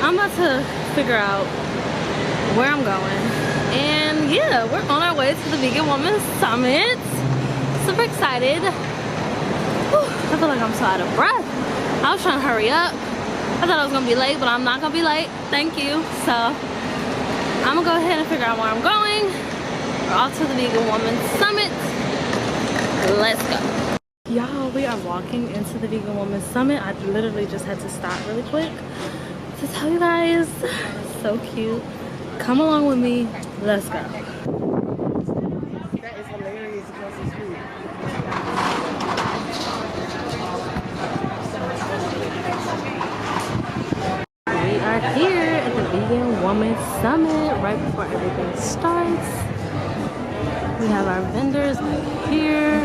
I'm about to figure out where I'm going. And yeah, we're on our way to the Vegan Woman Summit. Super excited. Whew, I feel like I'm so out of breath. I was trying to hurry up. I thought I was gonna be late, but I'm not gonna be late. Thank you. So I'm gonna go ahead and figure out where I'm going. We're off to the Vegan Woman Summit. Let's go. Y'all, we are walking into the Vegan Woman Summit. I literally just had to stop really quick to tell you guys. So cute. Come along with me. Let's go. That is hilarious across the street. We are here at the Vegan Woman Summit right before everything starts. We have our vendors here.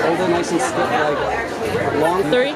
Hold it nice and stiff, like long. 3.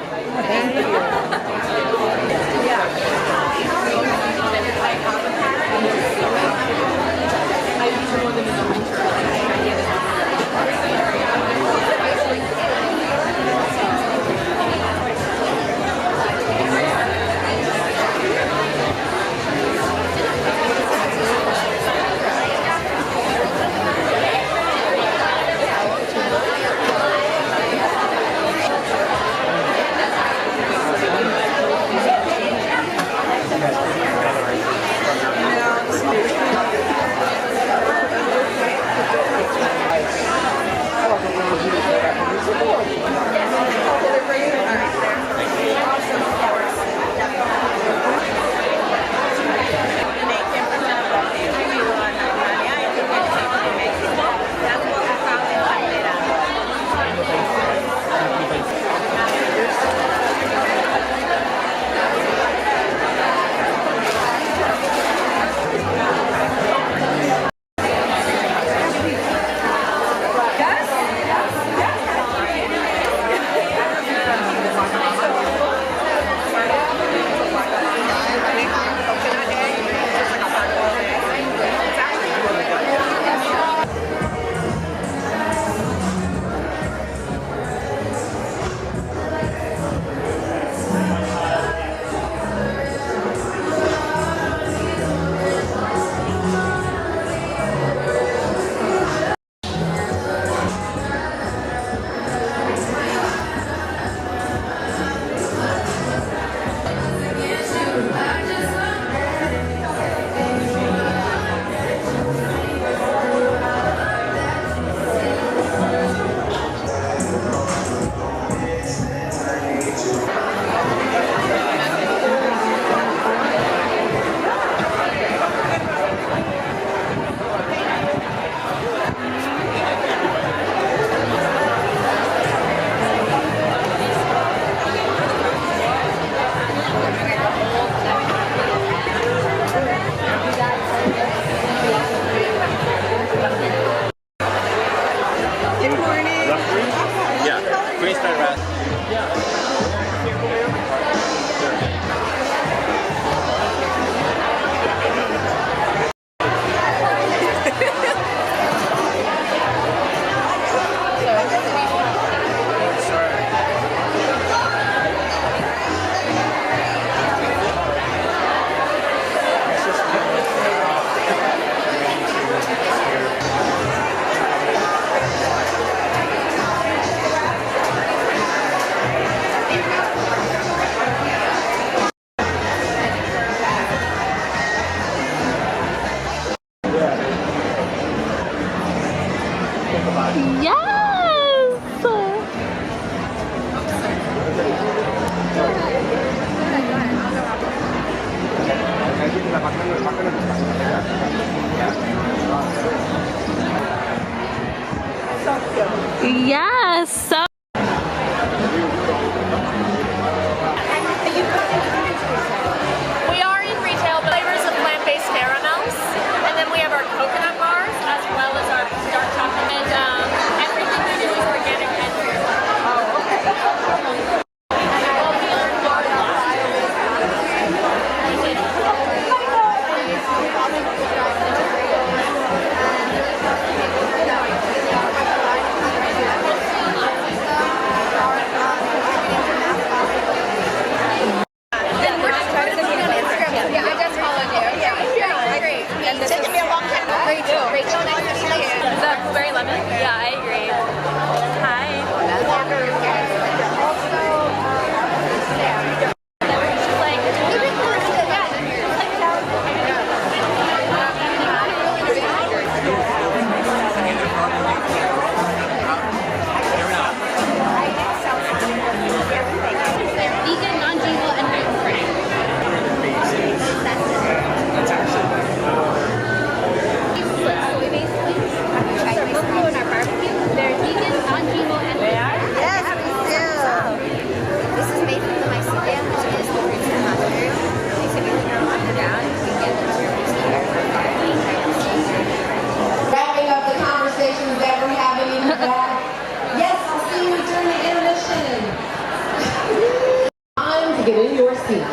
get in your seats.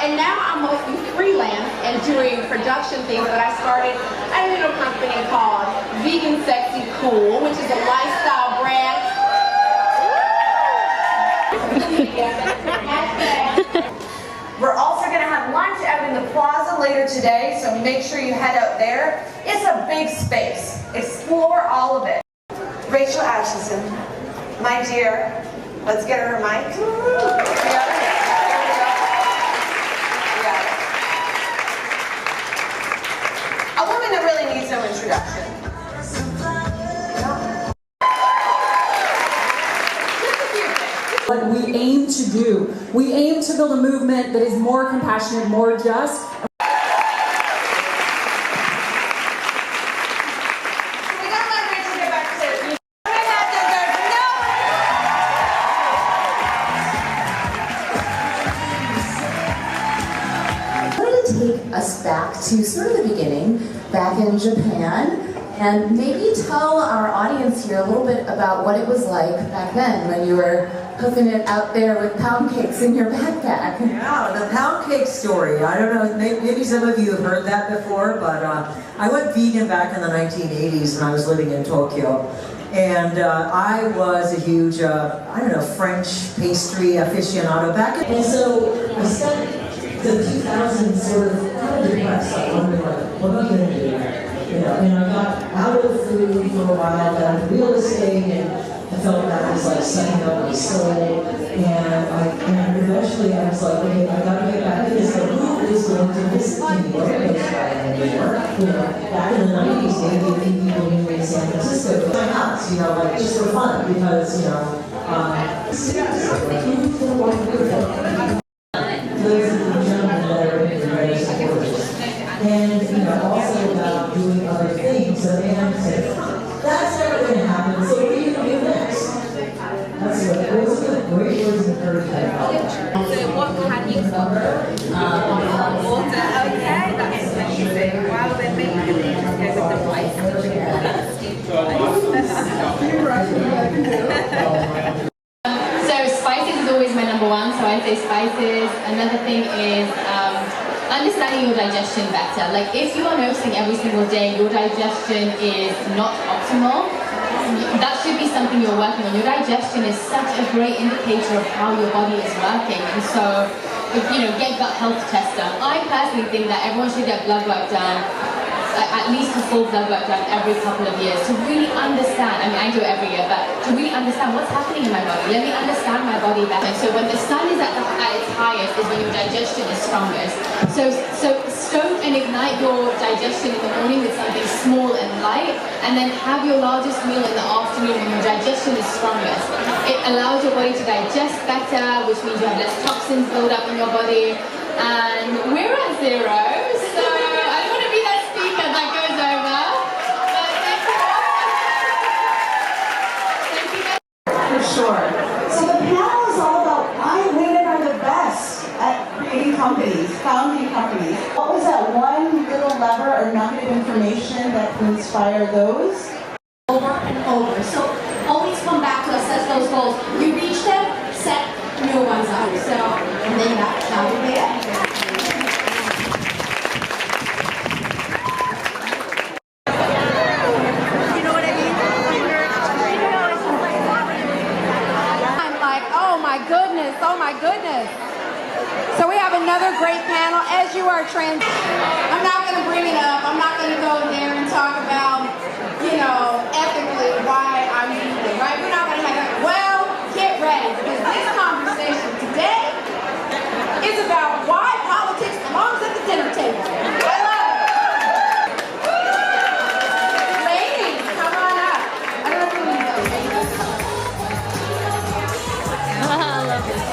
And now I'm mostly freelance and doing production things, but I started a little company called Vegan Sexy Cool, which is a lifestyle brand. We're also going to have lunch out in the plaza later today, so make sure you head out there. It's a big space. Explore all of it. Rachel Atchison, my dear, let's get her mic. A woman that really needs no introduction. What we aim to do. We aim to build a movement that is more compassionate, more just. We gotta let Rachel get back to I wanted to take us back to sort of the beginning, back in Japan, and maybe tell our audience here a little bit about what it was like back then when you were hooking it out there with pound cakes in your backpack. Yeah, the pound cake story. I don't know, maybe some of you have heard that before, but I went vegan back in the 1980s when I was living in Tokyo. And I was a huge, French pastry aficionado back in. And so I spent the 2000s sort of kind of depressed, like wondering, like, what am I going to do? And I got out of food for a while, got into real estate, and I felt that was like sucking up my soul. And eventually I was like, okay, I gotta get back in this. So who is going to visit me? What a place I am anymore. Back in the 90s, maybe a few people knew me in San Francisco. My house, like just for fun, because, ladies and gentlemen that are in the very supporters. And, also about doing other things. And I said, that's never going to happen, so what are you going to do next? That's what, those are the great words of encouragement. So what can you cover? Water, okay, that's amazing. Wow, they're making it just go with the rice. So spices is always my number one, so I'd say spices. Another thing is understanding your digestion better. Like if you are noticing every single day your digestion is not optimal, that should be something you're working on. Your digestion is such a great indicator of how your body is working. And so, get gut health tests done. I personally think that everyone should get blood work done, at least a full blood work done every couple of years to really understand. I mean, I do it every year, but to really understand what's happening in my body. Let me understand my body better. So when the sun is at its highest is when your digestion is strongest. So stoke and ignite your digestion in the morning with something small and light, and then have your largest meal in the afternoon when your digestion is strongest. It allows your body to digest better, which means you have less toxins build up in your body. And we're at 0, so I don't want to be that speaker that goes over. But thank you all. For sure. So the panel is all about why women are the best at creating companies, founding companies. What was that one little lever or nugget of information that can inspire those? Over and over. So always come back to assess those goals. You reach them, set new ones up. So, and then that will be it. Oh my goodness. So we have another great panel. As you are I'm not going to bring it up. I'm not going to go there and talk about, ethically why I'm vegan, right? We're not going to have that. Well, get ready, because this conversation today is about why politics belongs at the dinner table. I love it. Ladies, come on up. I don't know if you need those. I love this.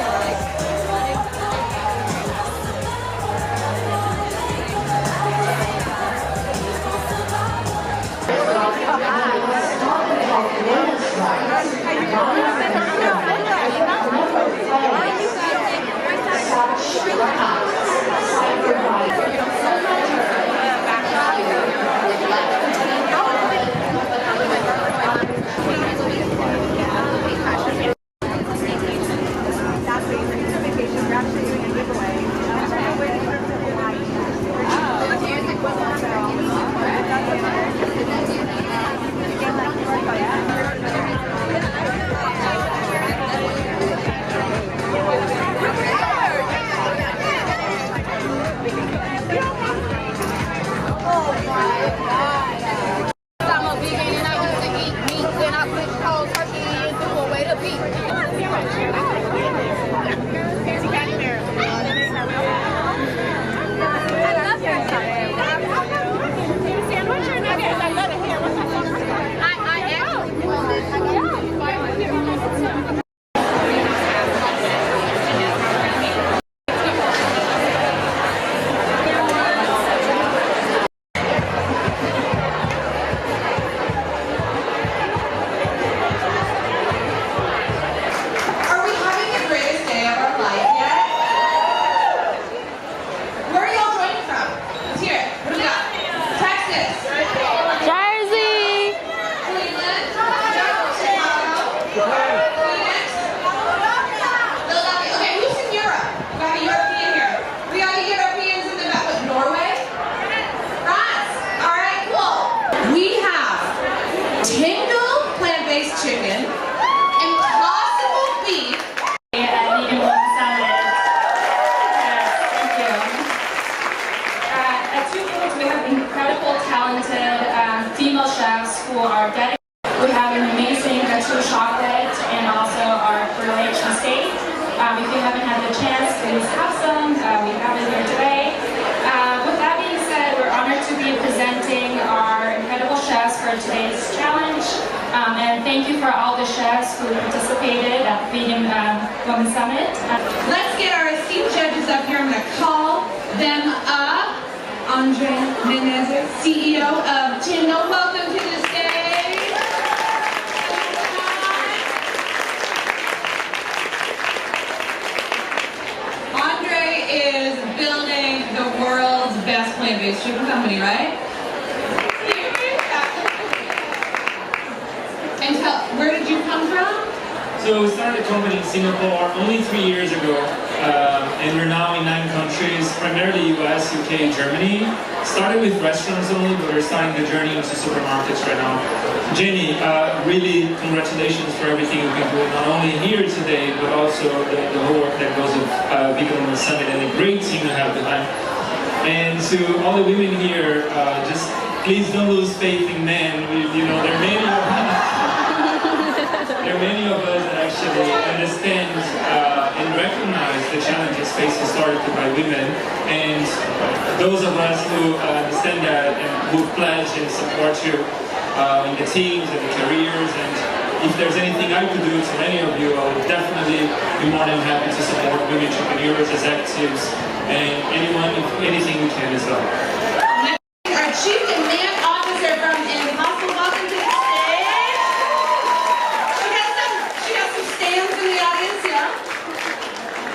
Tingle plant-based chicken, Impossible beef. Vegan Women Summit. Yes, thank you. At Thru, we have incredible, talented female chefs who are dedicated. We have an amazing True chocolate and also our gourmet cheesesteak. If you haven't had the chance, please have some. We have it here today. With that being said, we're honored to be presenting our incredible chefs for today's challenge. And thank you for all the chefs who participated at Vegan Women Summit. Let's get our esteemed judges up here. I'm going to call them up. Andre Menezes, CEO of Tingle, welcome to the stage. Andre is building the world's best plant-based chicken company, right? And where did you come from? So we started a company in Singapore only 3 years ago, and we're now in 9 countries, primarily US, UK, Germany. Started with restaurants only, but we're starting the journey into supermarkets right now. Jenny, really congratulations for everything you've been doing, not only here today, but also the whole work that goes with Vegan Women Summit, and a great team you have behind. And to all the women here, just please don't lose faith in men. You know, there are many of us. There are many of us that actually understand and recognize the challenges faced historically by women, and those of us who understand that and who pledge and support you in the teams and the careers, and if there's anything I could do to any of you, I would definitely be more than happy to support women entrepreneurs, executives, and anything we can as well. Our Chief Demand Officer from Impossible, welcome to the stage. She got some stands in the audience, yeah.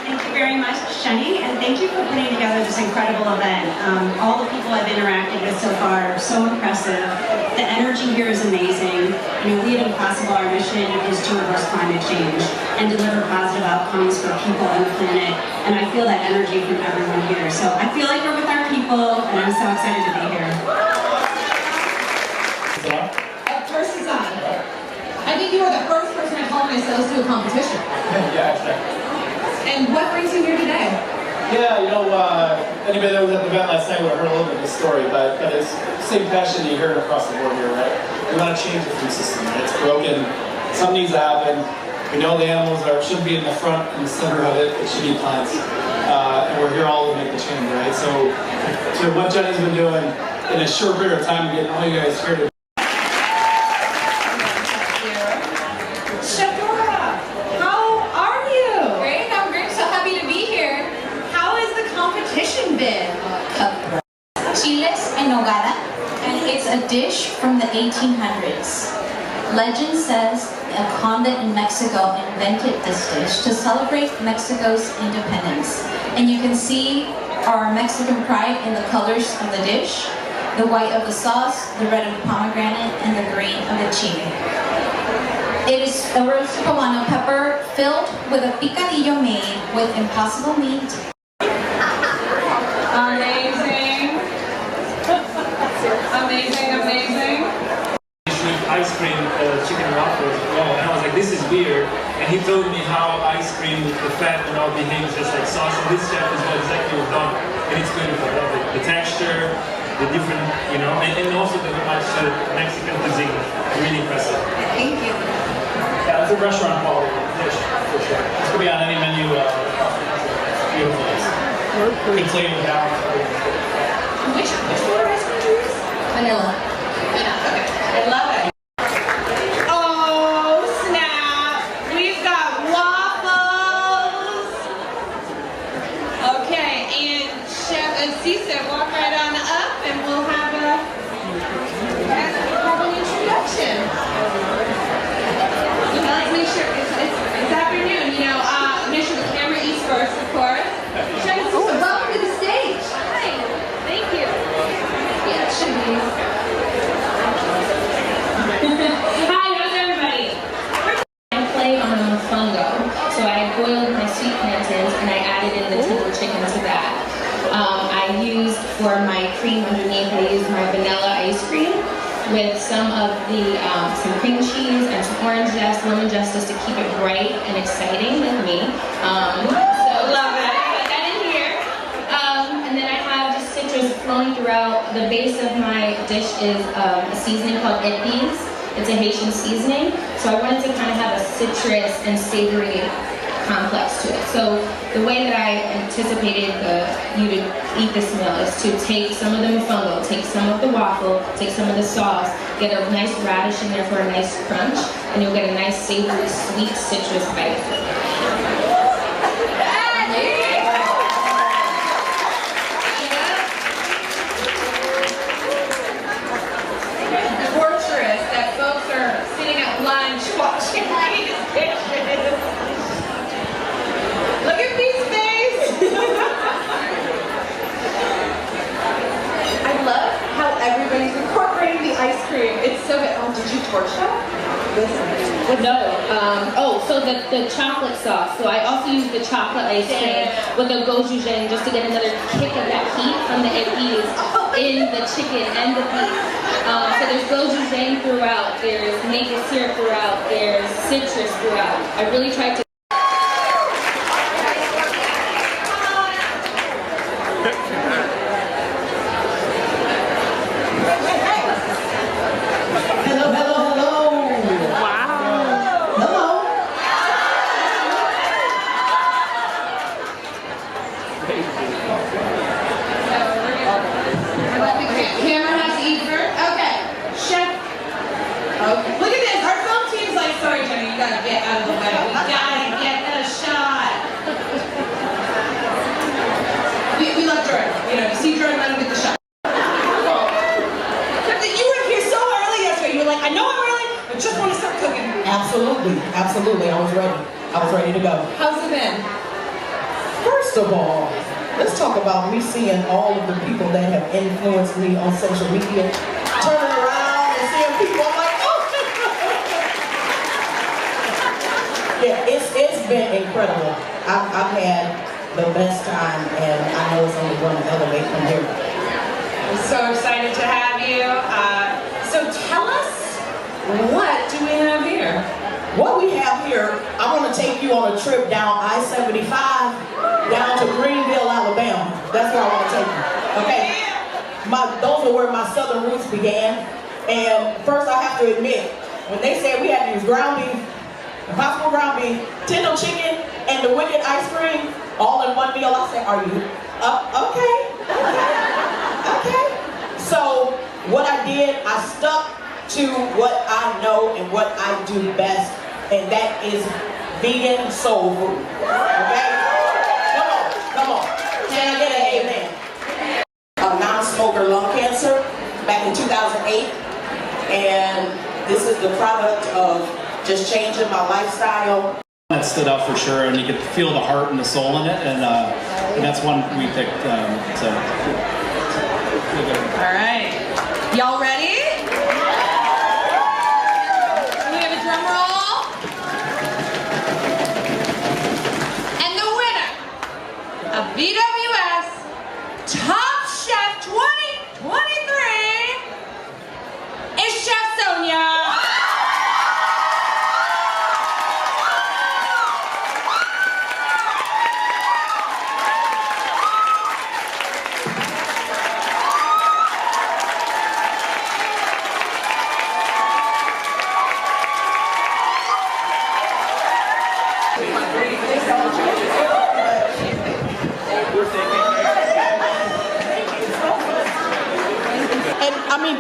Thank you very much, Shani, and thank you for putting together this incredible event. All the people I've interacted with so far are so impressive. The energy here is amazing. You know, we at Impossible, our mission is to reverse climate change and deliver positive outcomes for people and the planet. And I feel that energy from everyone here. So I feel like we're with our people, and I'm so excited to be here. First is on. I think you were the first person to call me and say, let's do a competition. Yeah, exactly. And what brings you here today? Yeah, you know, anybody that was at the event last night would have heard a little bit of the story, but it's the same passion you heard across the board here, right? We want to change the food system. It's broken. Something needs to happen. We know the animals shouldn't be in the front and the center of it. It should be plants. And we're here all to make the change, right? So what Jenny's been doing in a short period of time, getting all you guys here to Chiles en nogada, and it's a dish from the 1800s. Legend says a convent in Mexico invented this dish to celebrate Mexico's independence. And you can see our Mexican pride in the colors of the dish, the white of the sauce, the red of the pomegranate, and the green of the chile. It is a roasted poblano pepper filled with a picadillo made with impossible meat. Amazing. Amazing, amazing. Ice cream chicken waffles as well, and I was like, this is weird. And he told me how ice cream with the fat and all behaves just like sauce. And this chef is what exactly was done, and it's beautiful. The texture, the different, you know, and also the much Mexican cuisine. Really impressive. Thank you. Yeah, it's a restaurant quality dish for sure. It's gonna be on any menu. Beautiful. Good flavor balance. Which flavor ice cream do you use? Vanilla. Yeah, okay. I love it. Oh, snap. We've got waffles. Okay, and Chef Asisa, walk right on up and we'll have an introduction. Let's make sure it's afternoon, you know, make sure the camera eats first, of course. Chef Asisa, welcome to the stage. Hi, thank you. Yeah, it should be. Hi, how's everybody? I play on a mofongo, so I boiled my sweet plantains and I added in the tingle chicken to that. I used for my cream underneath, I used my vanilla ice cream with some of the some cream cheese and some orange zest, lemon zest, just to keep it bright and exciting with me. So love it. Put that in here. And then I have just citrus flowing throughout. The base of my dish is a seasoning called Epiz. It's a Haitian seasoning. So I wanted to kind of have a citrus and savory complex to it. So the way that I anticipated you to eat this meal is to take some of the mofongo, take some of the waffle, take some of the sauce, get a nice radish in there for a nice crunch, and you'll get a nice savory, sweet citrus bite. Torturous that folks are sitting at lunch watching these dishes. Look at Pete's face! I love how everybody's incorporating the ice cream. It's so good. Oh, did you torch that? No. So the chocolate sauce. So I also use the chocolate ice cream with the gochujang just to get another kick of that heat from the Epiz in the chicken and the beef. So there's gochujang throughout, there's maple syrup throughout, there's citrus throughout. I really tried to Absolutely, I was ready to go. How's it been? First of all, let's talk about me seeing all of the people that have influenced me on social media, turning around and seeing people, I'm like, oh! Yeah, it's been incredible. I've had the best time, and I know it's only going to elevate from here. I'm so excited to have you. So tell us, what do we have here? What we have here, I want to take you on a trip down I-75, down to Greenville, Alabama. That's where I want to take you, okay? Those are where my southern roots began. And first I have to admit, when they said we had to use ground beef, impossible ground beef, tender chicken, and the wicked ice cream, all in one meal, I said, are you, okay. So what I did, I stuck to what I know and what I do best, and that is vegan soul food. Okay? Come on. Can I get an amen? A non-smoker lung cancer back in 2008, and this is the product of just changing my lifestyle. That stood out for sure, and you could feel the heart and the soul in it, and that's one we picked. All right, y'all ready? Can we have a drum roll? And the winner of BWS Top Chef 2023 is Chef Sonia.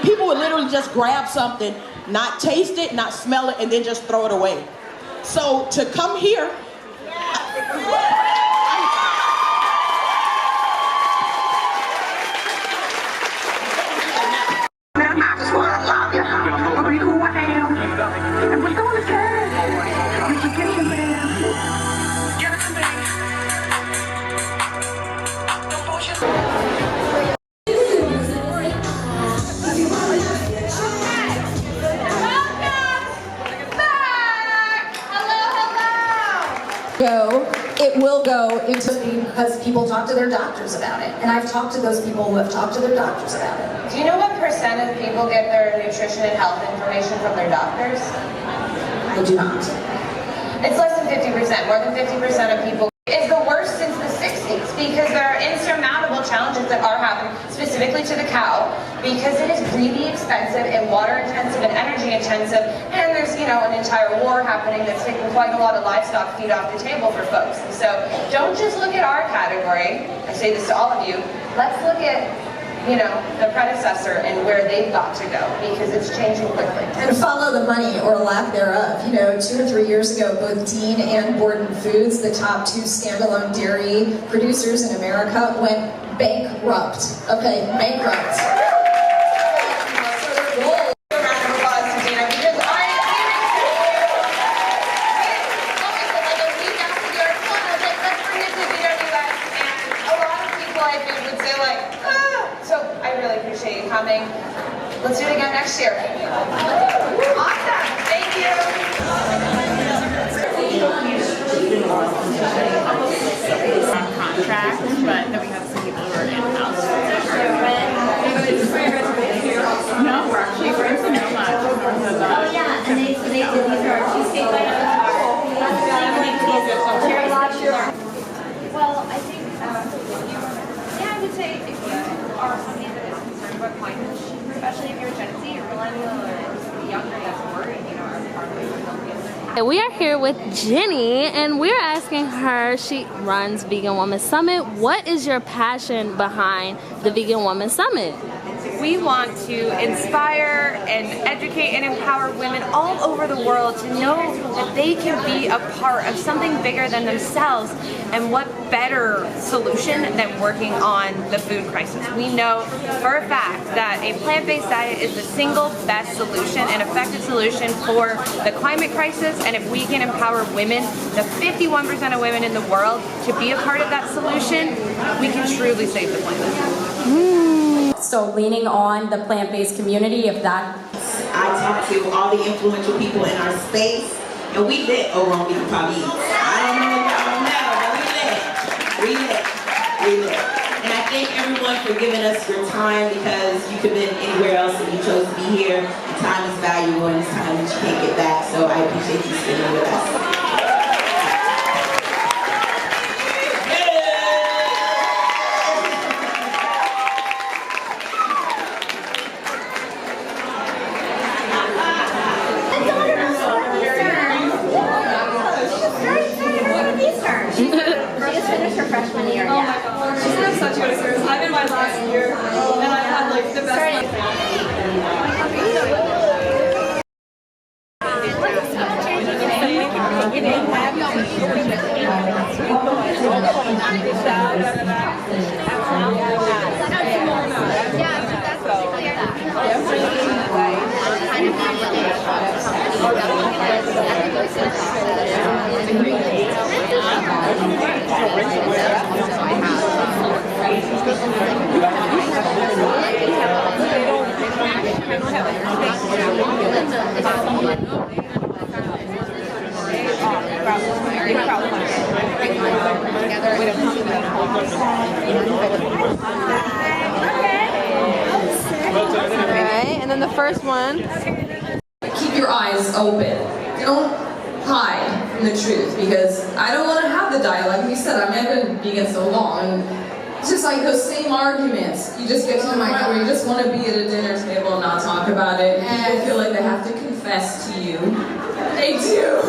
People would literally just grab something, not taste it, not smell it, and then just throw it away. So to come here, it will go into because people talk to their doctors about it. And I've talked to those people who have talked to their doctors about it. Do you know what percentage of people get their nutrition and health information from their doctors? I do not. It's less than 50%. More than 50% of people. It's the worst since the 60s because there are insurmountable challenges that are happening specifically to the cow because it is really expensive and water intensive and energy intensive, and there's, you know, an entire war happening that's taking quite a lot of livestock feed off the table for folks. And so don't just look at our category. I say this to all of you. Let's look at, you know, the predecessor and where they've got to go because it's changing quickly. And follow the money or lack thereof. You know, 2 or 3 years ago, both Dean and Borden Foods, the top 2 standalone dairy producers in America, went bankrupt. Okay, bankrupt. Coming. Let's do it again next year. Awesome. Thank you. Contract, but then we have some people who are in-house. No, we're actually friends so much. Oh yeah, and they did these are our cheesecake items. Well, I think, yeah, I would say if you are somebody that is concerned about climate change, especially if you're Gen Z or millennial or younger that's worried, you know, are part of the We are here with Jenny and we're asking her, she runs Vegan Woman Summit, what is your passion behind the Vegan Woman Summit? We want to inspire and educate and empower women all over the world to know that they can be a part of something bigger than themselves, and what better solution than working on the food crisis. We know for a fact that a plant-based diet is the single best solution and effective solution for the climate crisis, and if we can empower women, the 51% of women in the world, to be a part of that solution, we can truly save the planet. So leaning on the plant-based community, if that... I talked to all the influential people in our space, and we lit over on Vegan Pop Eats. I don't know if y'all know, but we lit. And I thank everyone for giving us your time, because you could have been anywhere else and you chose to be here. And time is valuable, and it's time that you can't get back, so I appreciate you staying with us. Alright, and then the first one. Keep your eyes open. Don't hide from the truth, because I don't want to have the diet. Like you said, I mean, I've been vegan so long, and it's just like those same arguments. You just get to the point where you just want to be at a dinner table and not talk about it. People feel like they have to confess to you. They do.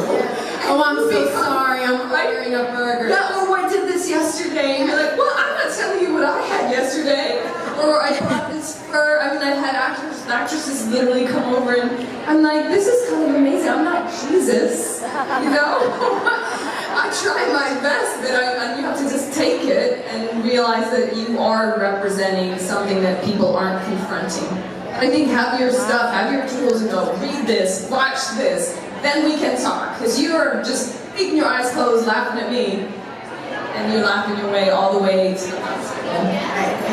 Oh, I'm so sorry, I'm ordering a burger. Yeah, or I did this yesterday, and you're like, well, I'm not telling you what I had yesterday. Or I bought this fur. I mean, I've had actresses literally come over, and I'm like, this is kind of amazing. I'm not Jesus, you know? I try my best, but you have to just take it and realize that you are representing something that people aren't confronting. I think have your stuff, have your tools, and go, read this, watch this, then we can talk. Because you are just keeping your eyes closed, laughing at me, and you're laughing your way all the way to the hospital.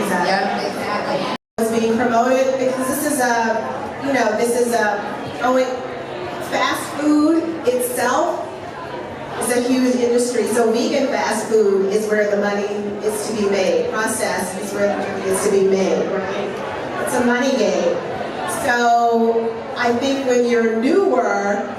Exactly. It's being promoted because this is fast food itself is a huge industry. So vegan fast food is where the money is to be made. Processed is where the money is to be made, right? It's a money game. So I think when you're newer,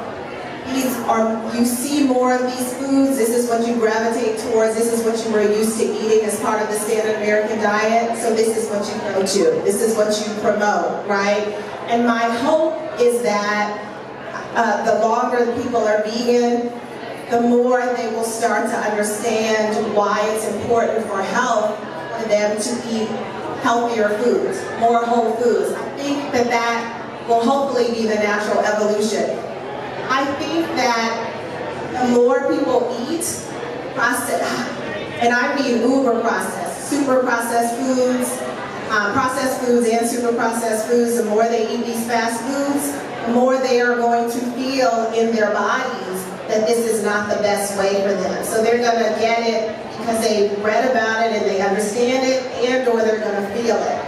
you see more of these foods. This is what you gravitate towards. This is what you were used to eating as part of the standard American diet. So this is what you go to. This is what you promote, right? And my hope is that the longer people are vegan, the more they will start to understand why it's important for health for them to eat healthier foods, more whole foods. I think that that will hopefully be the natural evolution. I think that the more people eat processed, and I mean uber processed, super processed foods and super processed foods, the more they eat these fast foods, the more they are going to feel in their bodies that this is not the best way for them. So they're going to get it because they read about it and they understand it, and or they're going to feel it,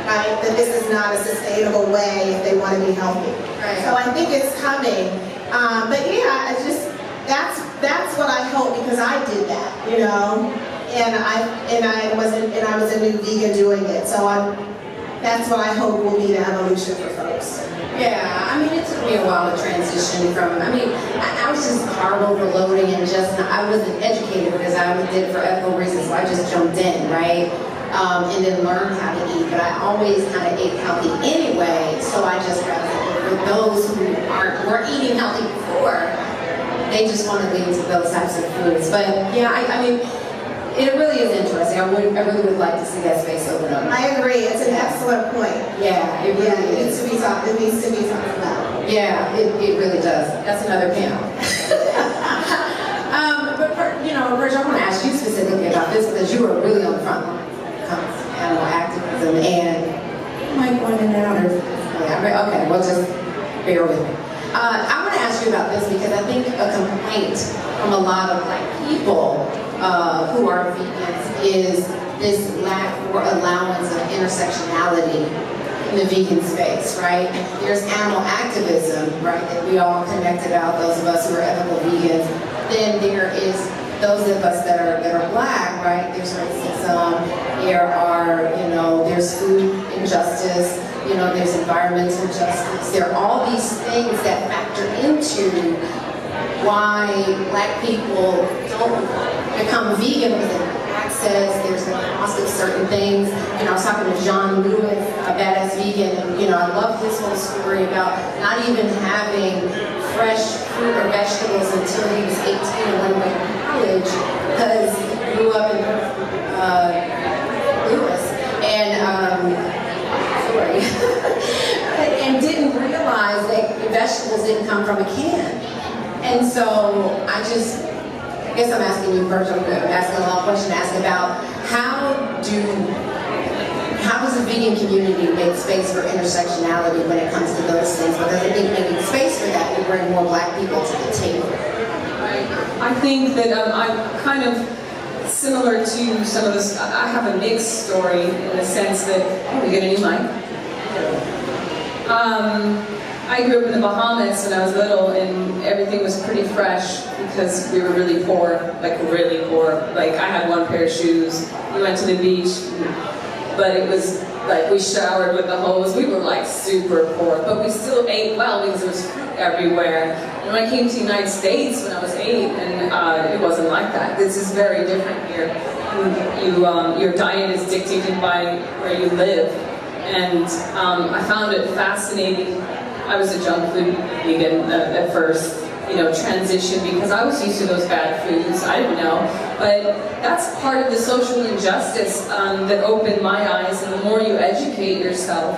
right? That this is not a sustainable way if they want to be healthy. Right. So I think it's coming. But yeah, it's just, that's what I hope, because I did that, you know, and I was a new vegan doing it. So that's what I hope will be the evolution for folks. Yeah, I mean, it took me a while to transition from, I was just carb overloading and I wasn't educated because I did it for ethical reasons, so I just jumped in, right? And then learned how to eat, but I always kind of ate healthy anyway, so I just for those who weren't eating healthy before, they just want to lean to those types of foods. But yeah, I mean, it really is interesting. I really would like to see that space open up. I agree. It's an excellent point. Yeah, it really it needs to be talked. It needs to be talked about. Yeah, it really does. That's another panel. But Persia, I want to ask you specifically about this because you were really on the front line when it comes to animal activism, and you might want to know. Okay, well, just bear with me. I want to ask you about this because I think a complaint from a lot of Black people who are vegans is this lack or allowance of intersectionality in the vegan space, right? There's animal activism, right, that we all connect about, those of us who are ethical vegans. Then there is those of us that are Black, right? There's racism, there's food injustice, there's environmental justice. There are all these things that factor into why Black people don't become vegan because they have access, there's the cost of certain things. I was talking to John Lewis, a badass vegan, and I love his whole story about not even having fresh fruit or vegetables until he was 18 and went away to college because he grew up in Lewis and didn't realize that vegetables didn't come from a can. And so I guess I'm asking you first, I'm asking a long question to ask about how does the vegan community make space for intersectionality when it comes to those things? Because I think making space for that will bring more Black people to the table. I think that I'm kind of similar to some of this. I have a mixed story in the sense that, we get a new mic. I grew up in the Bahamas when I was little, and everything was pretty fresh because we were really poor, like really poor. Like I had one pair of shoes. We went to the beach, but it was like we showered with the hose. We were like super poor, but we still ate well because there was fruit everywhere. And when I came to the United States when I was 8, and it wasn't like that. This is very different here. Your diet is dictated by where you live. And I found it fascinating. I was a junk food vegan at first, transition because I was used to those bad foods. I didn't know. But that's part of the social injustice that opened my eyes. And the more you educate yourself,